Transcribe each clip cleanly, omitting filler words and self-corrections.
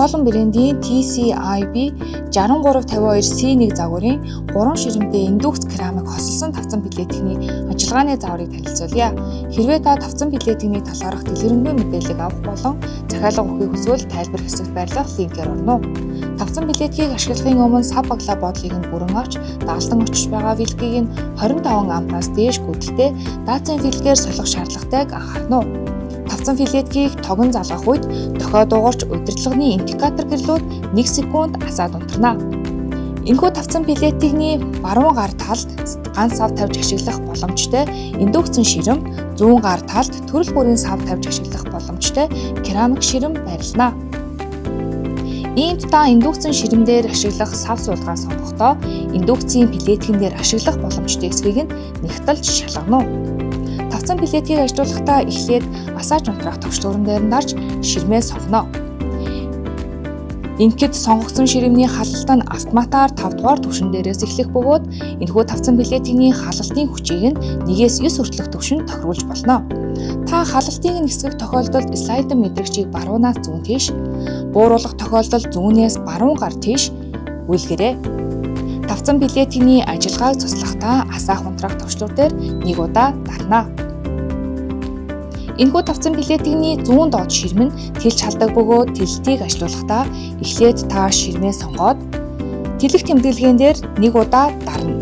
Colon брендийн TCIB 6352C1 загварын 3 ширэмтэй индукц керамик хосолсон тавцан билетний ажиллагааны зааврыг танилцуулъя. Хэрвээ та тавцан билетний талаарх дэлгэрэнгүй мэдээлэл авах болон захиалга өгөхийг хүсвэл тайлбар хэсэгт байрлах линкээр орно. Тавцан билетийг ашиглахын өмнө сав баглаа бодлыг нь бүрэн авч даалтан очиж байгаа вилгийг нь 25 ампаас дээш гүйдэлтэй даацын вилгээр солих шаардлагатайг анхаарна. Тавцан билетгийг тогон залгах үед дохио дуугарч удирдлагын индикатор гэрлүүд 1 секунд асаад унтарна. Энэхүү тавцан билетийн баруун гар талд ганц сав тавьж ашиглах боломжтой индукцэн ширэм, зүүн гар талд төрөл бүрийн сав тавьж ашиглах боломжтой керамик ширэм байрлана. Иймд та индукцэн ширэмдээр ашиглах сав суулгаа сонгохдоо индукцийн билетийн дээр ашиглах боломжтой эсвийг нь нэгтэлж шалгана. Тавцан билетийг ажилуулахдаа эхлээд асааж унтраах төвчлөрөн дээр нь дарж ширмээ сонгоно. Ингээд сонгогдсон ширэмний халалт нь автоматар 5 дугаар түвшин дээрээс эхлэх бөгөөд энэхүү тавцан билетийн халалтын хүчийг нь 1-9 хүртэлх түвшинд тохируулж болно. Та халалтыг нь хэсгэх тохиолдолд слайдер мэдрэгчийг баруунаас зүүн тийш, бууруулах тохиолдолд зүүнээс баруун гар тийш үйлгээрэй. Тавцан билетийн ажиллагааг цуслахдаа асаах унтраах төвчлөр дээр 1 удаа дарна. Энэхүү тавцан билетийн зүүн доод ширмэн тэлж халдаг бөгөөд тэлэлтийг ажилуулахдаа эхлээд та ширмээ сонгоод тэлэх тэмдэглэгэн дээр 1 удаа дарна.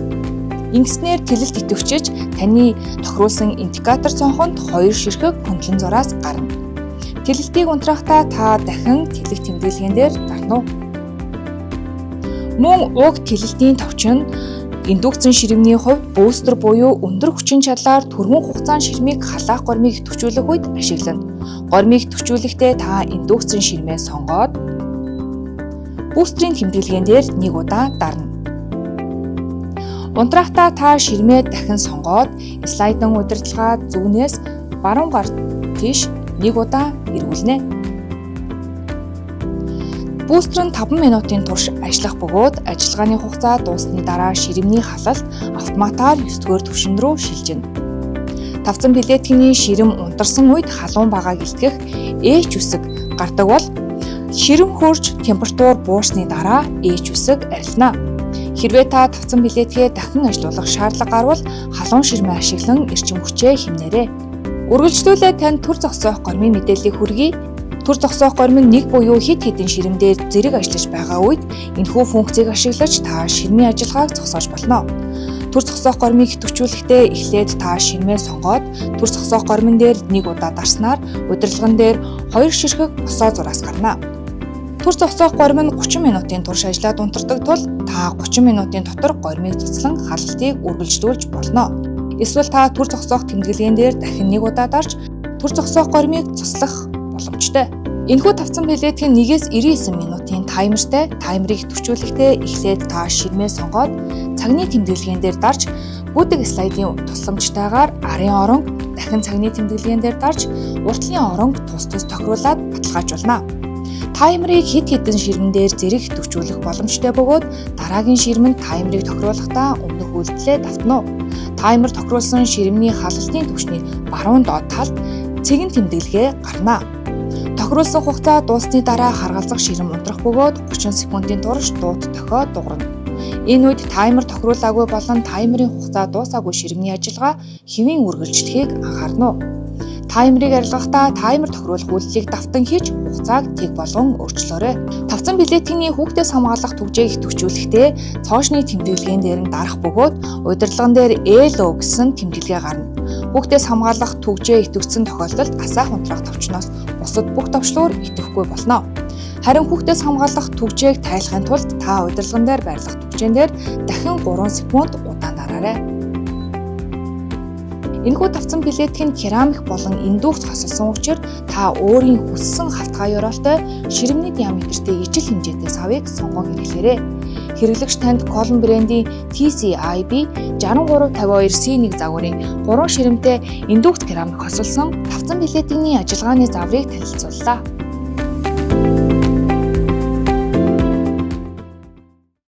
Ингэснээр тэлэлт идэвхжиж таны тохируулсан индикатор цонхонд 2 ширхэг хөндлөн зураас гарна. Тэлэлтийг унтрахдаа та дахин тэлэх тэмдэглэгэн дээр дарна. Мөн уг тэлэлтийн товчин индукцэн ширэмний хувьд бустер буюу өндөр хүчин чадлаар түргэн хугацаанд ширмийг халаах гормыг төвчүүлэх үед ашиглана. Гормыг төвчүүлэхдээ та индукцэн ширмээ сонгоод бустерийн тэмдэглэгэн дээр 1 удаа дарна. Унтрахдаа та ширмээ дахин сонгоод слайдын удирдлага зүүнээс баруун гар тийш 1 удаа эргүүлнэ. Бустер нь 5 минутын турш ажиллах бөгөөд ажиллагааны хугацаа дуусны дараа ширэмний халалт автоматар 9-р түвшин рүү шилжинэ. Тавцан билетийн ширэм унтарсан үед халуун багааг илтгэх H үсэг гардаг бол ширэм хөрж температур буурсны дараа H үсэг арилна. Хэрвээ та тавцан билетгээ дахин ажилуулах шаардлага гарвал халуун ширмээ ашиглан эрчим хүчээ хэмнээрэй. Үргэлжлүүлээд танд төр зогсоох гормын мэдээллийг хүргэе. Төр зогсоох горим нь нэг буюу хэд хэдэн ширэмдээр зэрэг ажиллаж байгаа үед энэхүү функцийг ашиглаж та ширмийн ажиллагааг зогсоож болно. Төр зогсоох горимыг төвчүүлэхдээ эхлээд та ширмээ сонгоод төр зогсоох горимн дээр 1 удаа дарснаар удирдлагын дээр 2 ширхэг босоо зураас гарна. Төр зогсоох горим нь 30 минутын турш ажиллаад унтардаг тул та 30 минутын дотор горимыг цуцлан халалтыг үргэлжлүүлж болно. Эсвэл та төр зогсоох тэмдэглэгэн дээр дахин 1 удаа дарж төр зогсоох горимыг цуслах боломжтой. Энэхүү тавцан билетийн 1-99 минутын таймертай таймерыг төвчүүлэхдээ эхлээд та ширмээ сонгоод цагны тэмдэглэгэн дээр дарж бүдэг слайдын тусламжтайгаар арын оронг дахин цагны тэмдэглэгэн дээр дарж уртлын оронг тус тохируулаад баталгаажуулна. Таймерыг хэд хэдэн ширмэн дээр зэрэг төвчүүлэх боломжтой бөгөөд дараагийн ширмэнд таймерыг тохируулахдаа өмнөх үйлдэлээ давтна. Таймер тохируулсан ширмний халалтын түвшний баруун доод талд цэгэн тэмдэглэгээ гарна. Тохируулсан хугацаа дуусны дараа харгалзах ширэм унтрах бөгөөд 30 секундын турш дуут дохио дуурна. Энэ үед таймер тохируулаагүй болон таймерын хугацаа дуусаагүй ширмний ажиллагаа хэвийн үргэлжлэхийг анхаарна. Таймерыг арилгахдаа таймер тохируулах үйлдэлийг давтан хийж хугацааг тэг болгон өөрчлөөрэй. Тавцан билетийн хүүхдээс хамгаалах түвжээг төвчүүлэхдээ цоошны тэмдэглэгэн дээр нь дарах бөгөөд удирдлагын дээр LO гэсэн тэмдэглэгээ гарна. Хүүхдээс хамгаалах түвжээ идэвхсэн тохиолдолд асаах унтраах товчноос бусад бүх товчлуур идэвхгүй болно. Харин хүүхдээс хамгаалах түвжээг тайлахын тулд та удирдлагын дээр байрлах түвжээн дээр дахин 3 секунд удаан дараарай. Энэхүү тавцан билетийн керамик болон индукц хосолсон учраас та өөрийн хүссэн хавтгай ёроолтой ширэмний диаметртэй ижил хэмжээтэй савыг сонгон хэрэглээрэй. Хэрэглэгч танд Colon брендийн TCIB 6352C1 загварын 3 ширэмтэй индукц керамик хосолсон тавцан билетийн ажиллагааны заврыг танилцууллаа.